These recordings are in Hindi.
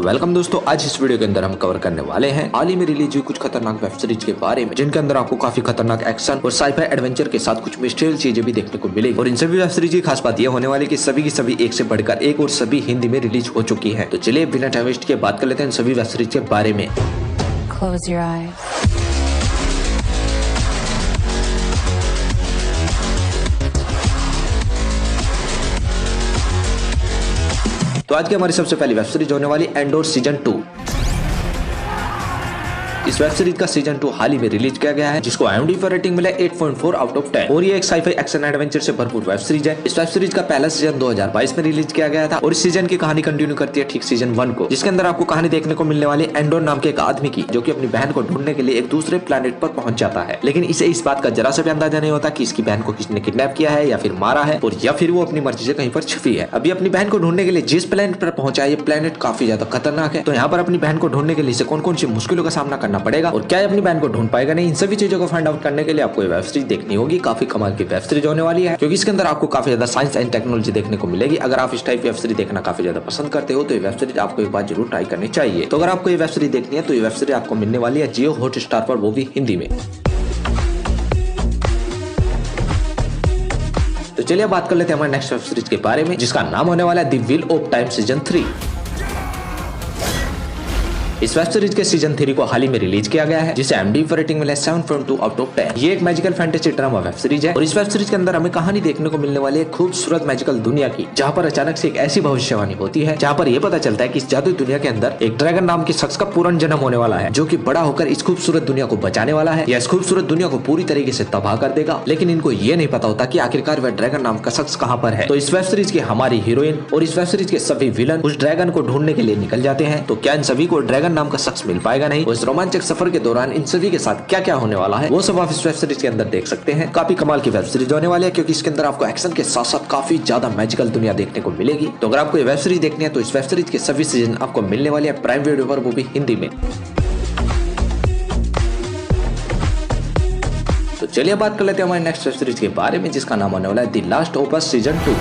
वेलकम दोस्तों, आज इस वीडियो के अंदर हम कवर करने वाले हैं हाल ही में रिलीज हुई कुछ खतरनाक वेब सीरीज के बारे में, जिनके अंदर आपको काफी खतरनाक एक्शन और साइफाई एडवेंचर के साथ कुछ मिस्टीरियल चीजें भी देखने को मिलेगी। और इन सभी वेब सीरीज की खास बात यह होने वाली कि सभी की सभी एक से बढ़कर एक और सभी हिंदी में रिलीज हो चुकी है। तो चलिए बिना टाइम वेस्ट के बात कर लेते हैं इन सभी वेब सीरीज के बारे में। Close your eyes. तो आज की हमारी सबसे पहली वेब सीरीज होने वाली एंडोर सीजन 2। इस वेब सीरीज का सीजन 2 हाल ही में रिलीज किया गया है, जिसको IMDb पर रेटिंग मिला 8.4 आउट ऑफ 10 और ये एक साइफाई एक्शन एडवेंचर से भरपूर वेब सीरीज है। इस वेब सीरीज का पहला सीजन 2022 में रिलीज किया गया था और इस सीजन की कहानी कंटिन्यू करती है ठीक सीजन 1 को, जिसके अंदर आपको कहानी देखने को मिलने वाली एंडोर नाम के एक आदमी की, जो कि अपनी बहन को ढूंढने के लिए एक दूसरे प्लेनेट पर पहुंच जाता है। लेकिन इसे इस बात का जरा सा भी अंदाजा नहीं होता कि इसकी बहन को किसने किडनैप किया है या फिर मारा है, और या फिर वो अपनी मर्जी से कहीं पर छिपी है। अभी अपनी बहन को ढूंढने के लिए जिस प्लेनेट पर पहुंचा है, ये प्लेनेट काफी ज्यादा खतरनाक है। तो यहाँ पर अपनी बहन को ढूंढने के लिए इसे कौन कौन सी मुश्किलों का सामना करना पड़ेगा और क्या अपनी बहन को ढूंढ पाएगा नहीं, इन सभी चीजों को फाइंड आउट करने के लिए आपको ये वेब सीरीज देखनी होगी। काफी कमाल की वेब सीरीज होने वाली है, क्योंकि इसके अंदर आपको काफी ज्यादा साइंस एंड टेक्नोलॉजी देखने को मिलेगी। अगर आप इस टाइप की वेब सीरीज देखना काफी ज्यादा पसंद करते हो तो ये वेब सीरीज आपको एक बार जरूर ट्राई करनी चाहिए। तो अगर आपको ये वेब सीरीज देखनी है तो ये वेब सीरीज आपको मिलने वाली है जियो हॉटस्टार पर, वो भी हिंदी में। तो चलिए बात कर लेते हैं हमारे नेक्स्ट वेब सीरीज के बारे में, जिसका नाम होने वाला है the wheel of time season 3। इस वेब सीरीज के सीजन 3 को हाल ही में रिलीज किया गया है, जिसे IMDb पर रेटिंग मिला 7.2 आउट ऑफ 10। ये एक magical fantasy drama web series है और इस वेब सीरीज के अंदर हमें कहानी देखने को मिलने वाली है खूबसूरत मैजिकल दुनिया की, जहाँ पर अचानक से एक ऐसी भविष्यवाणी होती है जहाँ पर यह पता चलता है कि इस जादुई दुनिया के अंदर एक ड्रैगन नाम के शख्स का पूर्ण जन्म होने वाला है, जो कि बड़ा होकर इस खूबसूरत दुनिया को बचाने वाला है या इस खूबसूरत दुनिया को पूरी तरीके से तबाह कर देगा। लेकिन इनको ये नहीं पता होता कि आखिरकार वह ड्रैगन नाम का शख्स कहाँ पर है। तो इस वेब सीरीज की हमारी हीरोइन और इस वेब सीरीज के सभी विलन उस ड्रैगन को ढूंढने के लिए निकल जाते हैं। तो क्या इन सभी को ड्रैगन नाम का शख्स मिल पाएगा नहीं? उस रोमांचक सफर के दौरान इन सभी के साथ क्या क्या होने वाला है, वो सब आप इस वेब सीरीज के अंदर देख सकते हैं। काफी कमाल की वेब सीरीज होने वाली है, क्योंकि इसके अंदर आपको एक्शन के साथ साथ काफी ज्यादा मैजिकल दुनिया देखने को मिलेगी। तो अगर आपको ये वेब सीरीज देखनी है तो इस वेब सीरीज के सभी सीजन आपको मिलने वाली है प्राइम वीडियो पर, वो भी हिंदी में। तो चलिए बात कर लेते हैं हमारे नेक्स्ट वेब सीरीज के बारे में, जिसका नाम होने वाला है the last of us season 2।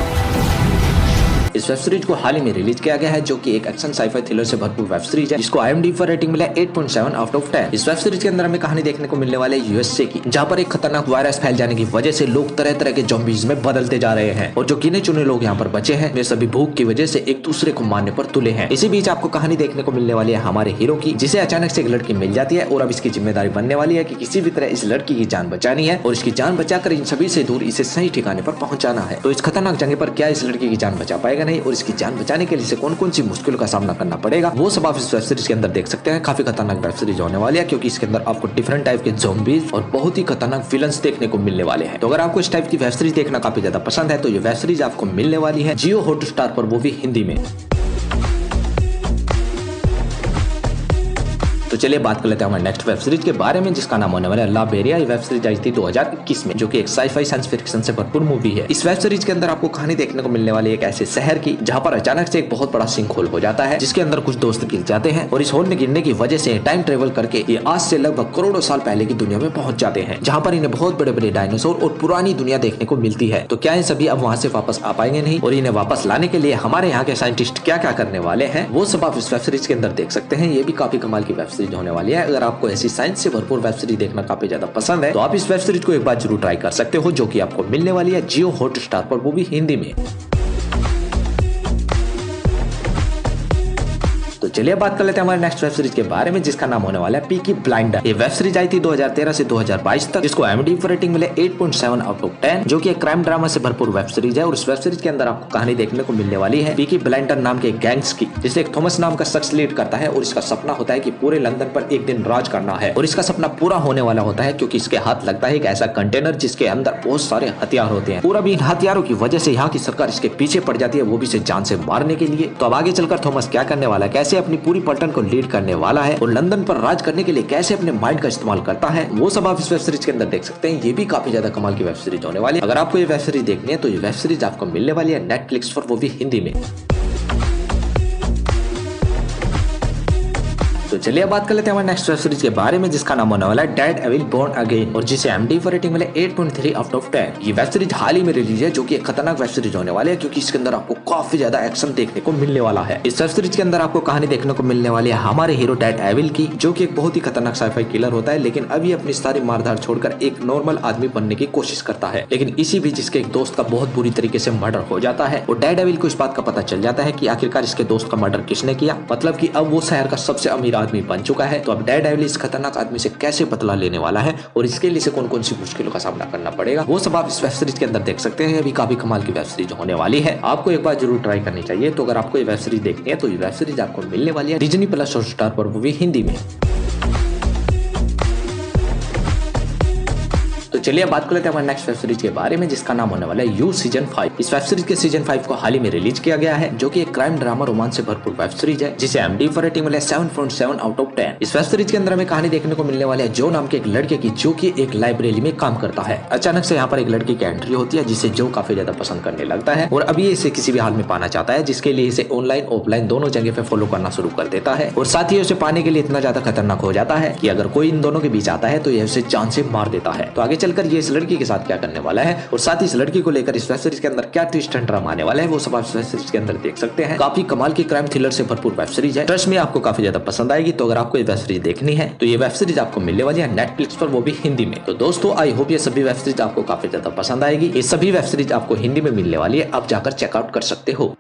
इस वेब सीरीज को हाल ही में रिलीज किया गया है, जो कि एक एक्शन साइफाई थ्रिलर से भरपूर वेब सीरीज है, जिसको IMDb पर रेटिंग मिला 8.7 आउट ऑफ 10। इस वेब सीरीज के अंदर हमें कहानी देखने को मिलने वाले USA की, जहाँ पर एक खतरनाक वायरस फैल जाने की वजह से लोग तरह तरह के ज़ॉम्बीज में बदलते जा रहे हैं, और जो गिने चुने लोग यहाँ पर बचे हैं वे सभी भूख की वजह से एक दूसरे को मारने पर तुले हैं। इसी बीच आपको कहानी देखने को मिलने वाली है हमारे हीरो की, जिसे अचानक से एक लड़की मिल जाती है और अब इसकी जिम्मेदारी बनने वाली है कि किसी भी तरह इस लड़की की जान बचानी है और इसकी जान बचाकर इन सभी से दूर इसे सही ठिकाने पर पहुंचाना है। तो इस खतरनाक जगह पर क्या इस लड़की की जान बचा पाएगा नहीं, और इसकी जान बचाने के लिए कौन कौन सी मुश्किलों का सामना करना पड़ेगा, वो सब आप इस वेब सीरीज के अंदर देख सकते हैं। काफी खतरनाक वेब सीरीज होने वाली है, क्योंकि इसके अंदर आपको डिफरेंट टाइप के ज़ॉम्बीज और बहुत ही खतरनाक विलन्स देखने को मिलने वाले हैं। तो अगर आपको इस टाइप की वेब सीरीज देखना काफी ज्यादा पसंद है तो ये वेब सीरीज आपको मिलने वाली है जियो हॉटस्टार पर, वो भी हिंदी में। तो चलिए बात कर लेते हैं हमारे नेक्स्ट वेब सीरीज के बारे में, जिसका नाम होने वाला है ला बेरिया। ये वेब सीरीज आई थी 2021 में, जो कि एक साइफाई साइंस फिक्शन से भरपूर मूवी है। इस वेब सीरीज के अंदर आपको कहानी देखने को मिलने वाली एक ऐसे शहर की, जहां पर अचानक से एक बहुत बड़ा सिंक होल हो जाता है, जिसके अंदर कुछ दोस्त गिर जाते हैं और इस होल में गिरने की वजह से टाइम ट्रेवल करके ये आज से लगभग करोड़ों साल पहले की दुनिया में पहुंच जाते हैं, जहाँ पर इन्हें बहुत बड़े बड़े डायनासोर और पुरानी दुनिया देखने को मिलती है। तो क्या ये सभी अब वहाँ से वापस आ पाएंगे नहीं, और इन्हें वापस लाने के लिए हमारे यहाँ के साइंटिस्ट क्या क्या करने वाले हैं, वो सब आप इस वेब सीरीज के अंदर देख सकते हैं। ये भी काफी कमाल की वेब सीरीज होने वाली है। अगर आपको ऐसी साइंस से भरपूर वेब सीरीज देखना काफी ज्यादा पसंद है तो आप इस वेब सीरीज को एक बार जरूर ट्राई कर सकते हो, जो कि आपको मिलने वाली है जियो हॉटस्टार पर, वो भी हिंदी में। तो चलिए बात कर लेते हैं हमारे नेक्स्ट वेब सीरीज के बारे में, जिसका नाम होने वाला है पीकी ब्लाइंडर। ये वेब सीरीज आई थी 2013 से 2022 तक, जिसको IMDb पर रेटिंग मिले 8.7 आउट ऑफ 10, जो कि एक क्राइम ड्रामा से भरपूर वेब सीरीज है। और इस वेब सीरीज के अंदर आपको कहानी देखने को मिलने वाली है पीकी ब्लाइंडर नाम के गैंग्स की, जिसे एक थॉमस नाम का शख्स लीड करता है, और इसका सपना होता है कि पूरे लंदन पर एक दिन राज करना है। और इसका सपना पूरा होने वाला होता है, क्योंकि इसके हाथ लगता है एक ऐसा कंटेनर जिसके अंदर बहुत सारे हथियार होते हैं। पूरा भी इन हथियारों की वजह से यहाँ की सरकार इसके पीछे पड़ जाती है, वो भी इसे जान से मारने के लिए। तो अब आगे चलकर थॉमस क्या करने वाला है, कैसे अपनी पूरी पलटन को लीड करने वाला है और लंदन पर राज करने के लिए कैसे अपने माइंड का इस्तेमाल करता है, वो सब आप इस वेब सीरीज के अंदर देख सकते हैं। ये भी काफी ज्यादा कमाल की वेब सीरीज होने वाली है। अगर आपको ये वेब सीरीज देखनी है तो ये वेब सीरीज आपको मिलने वाली है नेटफ्लिक्स पर, वो भी हिंदी में। तो चलिए अब बात कर लेते हैं हमारे नेक्स्ट वेब सीरीज के बारे में, जिसका नाम होने वाला है डेयरडेविल बॉर्न अगेन, और जिसे IMDb रेटिंग मिले 8.3 आउट ऑफ 10। ये वेब सीरीज हाल ही में रिलीज है, जो कि एक खतरनाक वेब सीरीज होने वाली है, क्योंकि इसके अंदर आपको काफी ज्यादा एक्शन देखने को मिलने वाला है। इस वेब सीरीज के अंदर आपको कहानी देखने को मिलने वाली है हमारे हीरो डेयरडेविल की, जो कि एक बहुत ही खतरनाक साइफाई किलर होता है, लेकिन अभी अपनी सारी मारधार छोड़कर एक नॉर्मल आदमी बनने की कोशिश करता है। लेकिन इसी बीच इसके एक दोस्त का बहुत बुरी तरीके से मर्डर हो जाता है, और डेयरडेविल को इस बात का पता चल जाता है कि आखिरकार इसके दोस्त का मर्डर किसने किया, मतलब कि अब वो शहर का सबसे अमीर आदमी बन चुका है। तो अब डेयरडेविल इस खतरनाक आदमी से कैसे बदला लेने वाला है और इसके लिए कौन कौन सी मुश्किलों का सामना करना पड़ेगा, वो सब आप इस वेब सीरीज के अंदर देख सकते हैं। अभी काफी कमाल की वेब सीरीज होने वाली है, आपको एक बार जरूर ट्राई करनी चाहिए। तो अगर आपको ये वेब सीरीज देखनी है तो ये वेब सीरीज आपको मिलने वाली है डिज्नी प्लस हॉटस्टार पर, वो भी हिंदी में। तो चलिए अब बात कर लेते हैं हमारे नेक्स्ट वेब सीरीज के बारे में, जिसका नाम होने वाला है यू सीजन 5। इस वेब सीरीज के सीजन 5 को हाल ही में रिलीज किया गया है, जो कि एक क्राइम ड्रामा रोमांस से भरपूर वेब सीरीज है, जिसे IMDb रेटिंग मिला 7.7 आउट ऑफ 10। इस वेब सीरीज के अंदर हमें कहानी देखने को मिलने वाली है जो नाम के एक लड़के की, जो कि एक लाइब्रेरी में काम करता है। अचानक से यहाँ पर एक लड़के की एंट्री होती है, जिसे जो काफी ज्यादा पसंद करने लगता है, और अभी इसे किसी भी हाल में पाना चाहता है, जिसके लिए इसे ऑनलाइन ऑफलाइन दोनों जगह पे फॉलो करना शुरू कर देता है। और साथ ही उसे पाने के लिए इतना ज्यादा खतरनाक हो जाता है कि अगर कोई इन दोनों के बीच आता है तो यह उसे जान से मार देता है। तो आगे चलकर ये इस लड़की के साथ क्या करने वाला है, और साथ ही इस लड़की को लेकर इस वेब सीरीज के अंदर क्या ट्विस्ट एंड ड्रामा आने वाला है, वो सब आप इस वेब सीरीज के अंदर देख सकते हैं। काफी कमाल की क्राइम थ्रिलर से भरपूर वेब सीरीज है, ट्रस्ट में आपको काफी ज्यादा पसंद आएगी। तो अगर आपको ये वेब सीरीज देखनी है तो ये वेब सीरीज आपको मिलने वाली है नेटफ्लिक्स पर, वो भी हिंदी में। तो दोस्तों आई होप ये सभी वेब सीरीज आपको काफी ज्यादा पसंद आएगी। ये सभी वेब सीरीज आपको हिंदी में मिलने वाली है, आप जाकर चेकआउट कर सकते हो।